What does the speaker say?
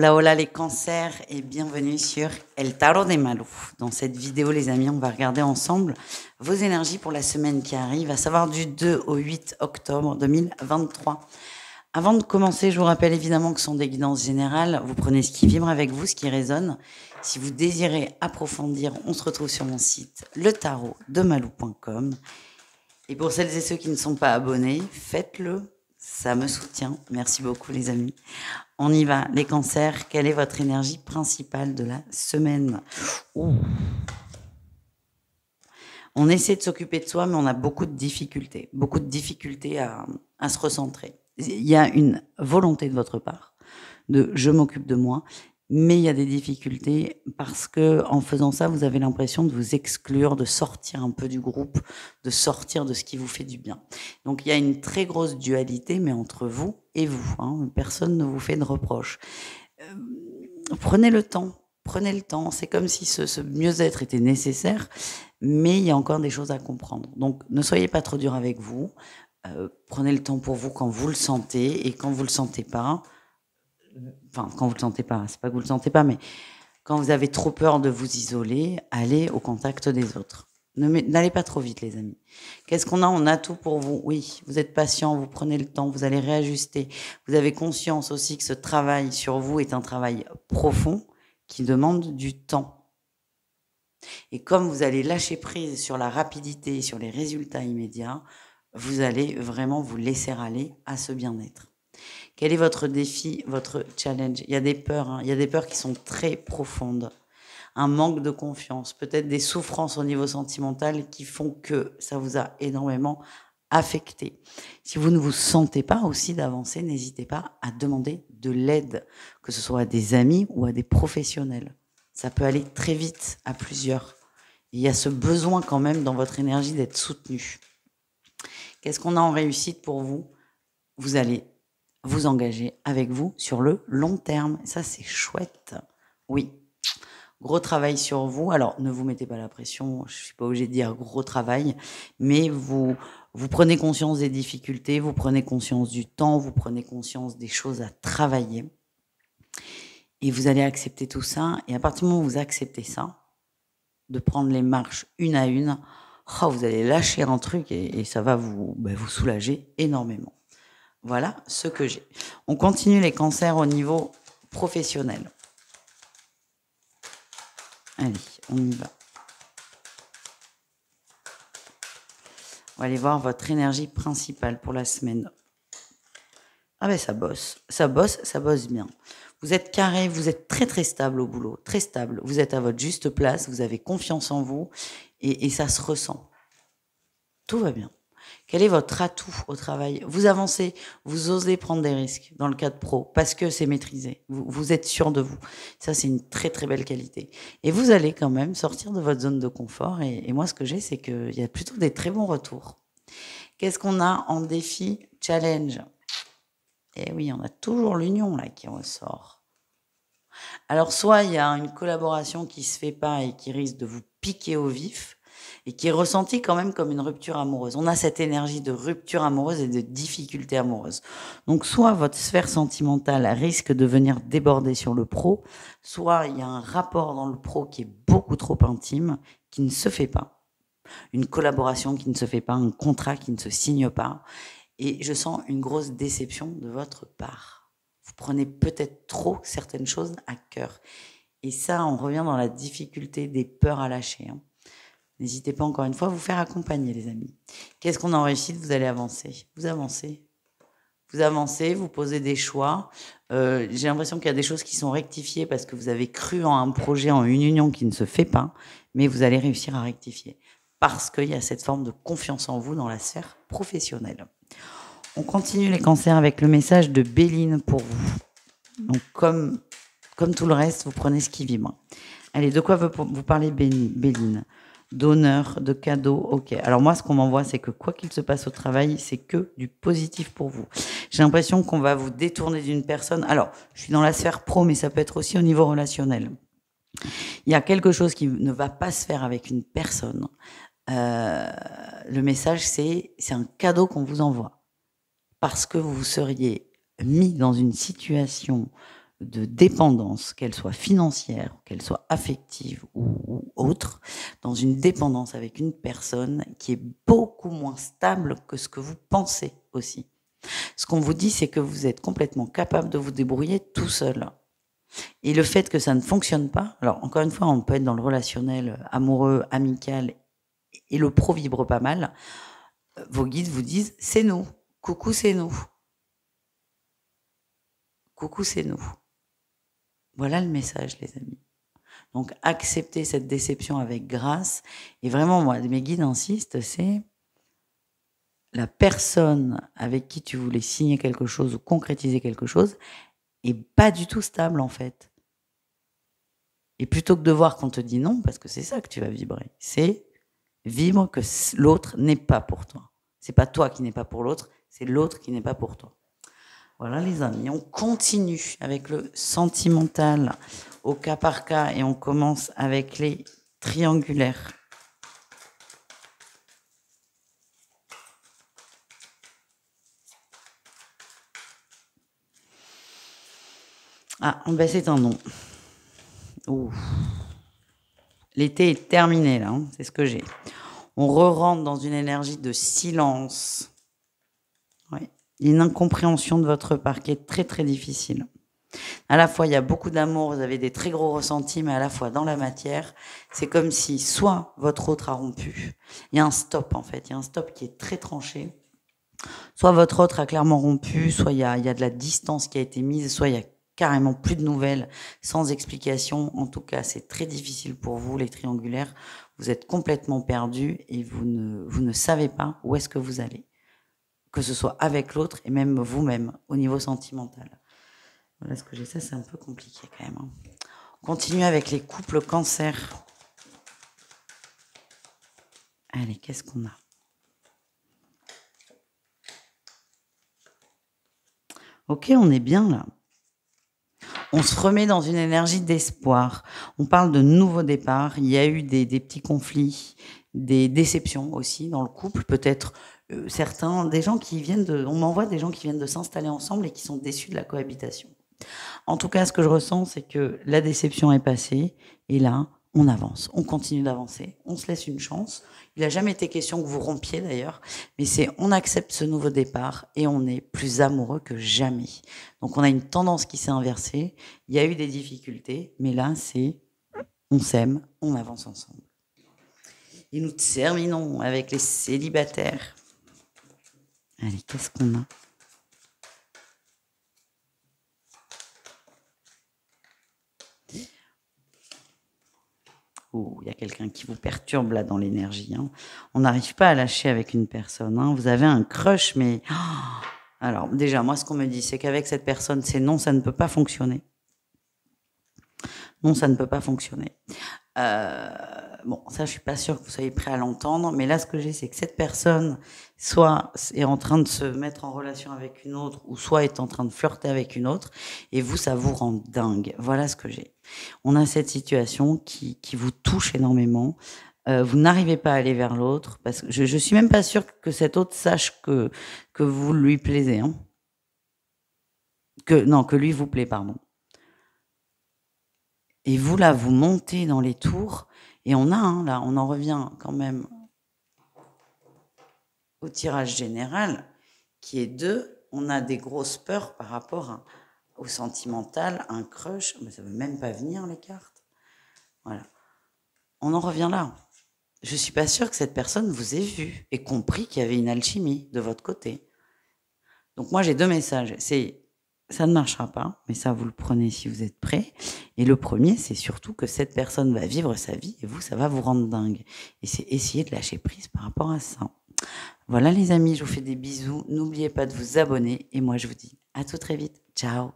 Hola, hola les cancers et bienvenue sur El Tarot de Malou. Dans cette vidéo, les amis, on va regarder ensemble vos énergies pour la semaine qui arrive, à savoir du 2 au 8 octobre 2023. Avant de commencer, je vous rappelle évidemment que ce sont des guidances générales. Vous prenez ce qui vibre avec vous, ce qui résonne. Si vous désirez approfondir, on se retrouve sur mon site letarotdemalou.com. Et pour celles et ceux qui ne sont pas abonnés, faites-le. Ça me soutient. Merci beaucoup les amis. On y va. Les cancers, quelle est votre énergie principale de la semaine? Ouh. On essaie de s'occuper de soi, mais on a beaucoup de difficultés à se recentrer. Il y a une volonté de votre part de je m'occupe de moi, mais il y a des difficultés parce que en faisant ça, vous avez l'impression de vous exclure, de sortir un peu du groupe, de sortir de ce qui vous fait du bien. Donc il y a une très grosse dualité, mais entre vous et vous, hein, personne ne vous fait de reproches. Prenez le temps. Prenez le temps. C'est comme si ce mieux-être était nécessaire, mais il y a encore des choses à comprendre. Donc ne soyez pas trop dur avec vous. Prenez le temps pour vous quand vous le sentez, et quand vous le sentez pas, enfin quand vous le sentez pas, c'est pas que vous le sentez pas, mais quand vous avez trop peur de vous isoler, allez au contact des autres. N'allez pas trop vite, les amis. Qu'est-ce qu'on a? On a tout pour vous. Oui, vous êtes patient, vous prenez le temps, vous allez réajuster. Vous avez conscience aussi que ce travail sur vous est un travail profond qui demande du temps. Et comme vous allez lâcher prise sur la rapidité, sur les résultats immédiats, vous allez vraiment vous laisser aller à ce bien-être. Quel est votre défi, votre challenge? Il y a des peurs, hein. Il y a des peurs qui sont très profondes. Un manque de confiance, peut-être des souffrances au niveau sentimental qui font que ça vous a énormément affecté. Si vous ne vous sentez pas aussi d'avancer, n'hésitez pas à demander de l'aide, que ce soit à des amis ou à des professionnels. Ça peut aller très vite à plusieurs. Il y a ce besoin quand même dans votre énergie d'être soutenu. Qu'est-ce qu'on a en réussite pour vous? Vous allez vous engager avec vous sur le long terme. Ça, c'est chouette. Oui. Gros travail sur vous. Alors, ne vous mettez pas la pression. Je suis pas obligée de dire gros travail, mais vous prenez conscience des difficultés, vous prenez conscience du temps, vous prenez conscience des choses à travailler. Et vous allez accepter tout ça. Et à partir du moment où vous acceptez ça, de prendre les marches une à une, oh, vous allez lâcher un truc et ça va vous soulager énormément. Voilà ce que j'ai. On continue les cancers au niveau professionnel. Allez, on y va. On va aller voir votre énergie principale pour la semaine. Ah ben ça bosse bien. Vous êtes carré, vous êtes très très stable au boulot, très stable. Vous êtes à votre juste place, vous avez confiance en vous et ça se ressent. Tout va bien. Quel est votre atout au travail? Vous avancez, vous osez prendre des risques dans le cadre pro parce que c'est maîtrisé. Vous êtes sûr de vous. Ça, c'est une très très belle qualité. Et vous allez quand même sortir de votre zone de confort. Et moi, ce que j'ai, c'est qu'il y a plutôt des très bons retours. Qu'est-ce qu'on a en défi challenge? Eh oui, on a toujours l'union là qui ressort. Alors, soit il y a une collaboration qui se fait pas et qui risque de vous piquer au vif, et qui est ressentie quand même comme une rupture amoureuse. On a cette énergie de rupture amoureuse et de difficulté amoureuse. Donc, soit votre sphère sentimentale risque de venir déborder sur le pro, soit il y a un rapport dans le pro qui est beaucoup trop intime, qui ne se fait pas. Une collaboration qui ne se fait pas, un contrat qui ne se signe pas. Et je sens une grosse déception de votre part. Vous prenez peut-être trop certaines choses à cœur. Et ça, on revient dans la difficulté des peurs à lâcher. Hein. N'hésitez pas encore une fois à vous faire accompagner, les amis. Qu'est-ce qu'on a en réussite? Vous allez avancer. Vous avancez. Vous avancez, vous posez des choix. J'ai l'impression qu'il y a des choses qui sont rectifiées parce que vous avez cru en un projet, en une union qui ne se fait pas, mais vous allez réussir à rectifier parce qu'il y a cette forme de confiance en vous dans la sphère professionnelle. On continue les cancers avec le message de Béline pour vous. Donc, comme tout le reste, vous prenez ce qui vibre. Allez, de quoi vous parlez, Béline? D'honneur, de cadeaux, ok. Alors moi, ce qu'on m'envoie, c'est que quoi qu'il se passe au travail, c'est que du positif pour vous. J'ai l'impression qu'on va vous détourner d'une personne. Alors, je suis dans la sphère pro, mais ça peut être aussi au niveau relationnel. Il y a quelque chose qui ne va pas se faire avec une personne. Le message, c'est un cadeau qu'on vous envoie. Parce que vous seriez mis dans une situation de dépendance, qu'elle soit financière, qu'elle soit affective ou autre, dans une dépendance avec une personne qui est beaucoup moins stable que ce que vous pensez aussi. Ce qu'on vous dit, c'est que vous êtes complètement capable de vous débrouiller tout seul. Et le fait que ça ne fonctionne pas, alors encore une fois, on peut être dans le relationnel amoureux, amical, et le pro vibre pas mal, vos guides vous disent, c'est nous, coucou c'est nous. Coucou c'est nous. Voilà le message, les amis. Donc, acceptez cette déception avec grâce. Et vraiment, moi, mes guides insistent, c'est la personne avec qui tu voulais signer quelque chose ou concrétiser quelque chose est pas du tout stable, en fait. Et plutôt que de voir qu'on te dit non, parce que c'est ça que tu vas vibrer, c'est vibre que l'autre n'est pas pour toi. C'est pas toi qui n'es pas pour l'autre, c'est l'autre qui n'est pas pour toi. Voilà les amis, on continue avec le sentimental au cas par cas et on commence avec les triangulaires. Ah, ben c'est un non. L'été est terminé là, hein, c'est ce que j'ai. On re-rentre dans une énergie de silence. Ouais. Une incompréhension de votre part qui est très très difficile. À la fois, il y a beaucoup d'amour, vous avez des très gros ressentis, mais à la fois, dans la matière, c'est comme si soit votre autre a rompu, il y a un stop en fait, il y a un stop qui est très tranché, soit votre autre a clairement rompu, soit il y a de la distance qui a été mise, soit il y a carrément plus de nouvelles, sans explication. En tout cas, c'est très difficile pour vous, les triangulaires. Vous êtes complètement perdus et vous ne savez pas où est-ce que vous allez, que ce soit avec l'autre et même vous-même, au niveau sentimental. Voilà ce que j'ai, ça c'est un peu compliqué quand même. On continue avec les couples cancer. Allez, qu'est-ce qu'on a? Ok, on est bien là. On se remet dans une énergie d'espoir. On parle de nouveaux départs. Il y a eu des petits conflits, des déceptions aussi dans le couple. Peut-être certains, des gens qui viennent de... On m'envoie des gens qui viennent de s'installer ensemble et qui sont déçus de la cohabitation. En tout cas, ce que je ressens, c'est que la déception est passée et là, on avance, on continue d'avancer, on se laisse une chance. Il n'a jamais été question que vous rompiez d'ailleurs, mais c'est on accepte ce nouveau départ et on est plus amoureux que jamais. Donc on a une tendance qui s'est inversée, il y a eu des difficultés, mais là c'est on s'aime, on avance ensemble. Et nous terminons avec les célibataires. Allez, qu'est-ce qu'on a ? Il y a quelqu'un qui vous perturbe là dans l'énergie. Hein. On n'arrive pas à lâcher avec une personne. Hein. Vous avez un crush, mais... Alors, déjà, moi, ce qu'on me dit, c'est qu'avec cette personne, c'est non, ça ne peut pas fonctionner. Non, ça ne peut pas fonctionner. Bon, ça, je suis pas sûre que vous soyez prêt à l'entendre, mais là, ce que j'ai, c'est que cette personne, soit est en train de se mettre en relation avec une autre, ou soit est en train de flirter avec une autre, et vous, ça vous rend dingue. Voilà ce que j'ai. On a cette situation qui vous touche énormément. Vous n'arrivez pas à aller vers l'autre, parce que je suis même pas sûre que cet autre sache que vous lui plaisez. Hein. Que lui vous plaît, pardon. Et vous, là, vous montez dans les tours, et on a, hein, là, on en revient quand même au tirage général, qui est 2. On a des grosses peurs par rapport au sentimental, un crush, mais ça ne veut même pas venir, les cartes. Voilà. On en revient là. Je ne suis pas sûre que cette personne vous ait vu et compris qu'il y avait une alchimie de votre côté. Donc moi, j'ai 2 messages. C'est ça ne marchera pas, mais ça, vous le prenez si vous êtes prêt. Et le premier, c'est surtout que cette personne va vivre sa vie et vous, ça va vous rendre dingue. Et c'est essayer de lâcher prise par rapport à ça. Voilà les amis, je vous fais des bisous. N'oubliez pas de vous abonner et moi, je vous dis à tout très vite. Ciao.